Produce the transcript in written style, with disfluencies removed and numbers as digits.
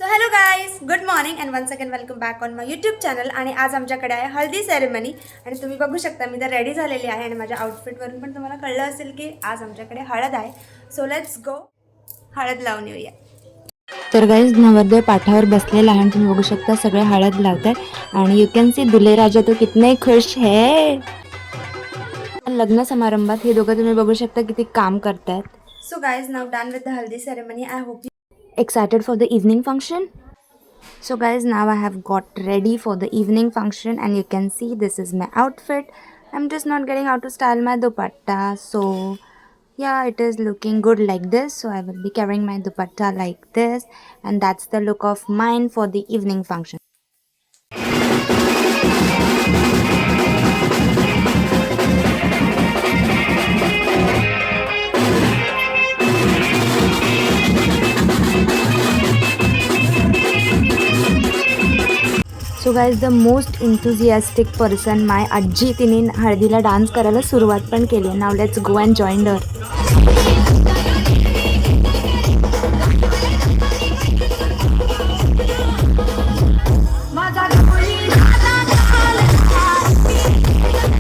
So hello guys, good morning and once again welcome back on my YouTube channel. आणि आज आमच्याकडे आहे हळदी सेरेमनी आणि तुम्ही बघू शकता मी तर रेडी झालेली आहे आणि माझ्या आउटफिटवरून पण तुम्हाला कळलं असेल की आज आमच्याकडे हळद आहे. सो लेट्स गो, हळद लावून येऊया. तर गाईज नवरदेव पाठावर बसलेला आहे आणि तुम्ही बघू शकता सगळे हळद लावतात आणि यू कॅन सी दुल्हे राजा तो कितने खुश है. लग्न समारंभात हे दोघं तुम्ही बघू शकता किती काम करतात. So guys, now done with the haldi ceremony. I hope Excited for the evening function? So guys, now I have got ready for the evening function and you can see this is my outfit. I'm just not getting how to style my dupatta, so yeah, it is looking good like this. So I will be carrying my dupatta like this and that's the look of mine for the evening function. So guys, the most enthusiastic person my आजी, तिने हळदीला dance करायला सुरुवात पण केली. Now let's go and join her.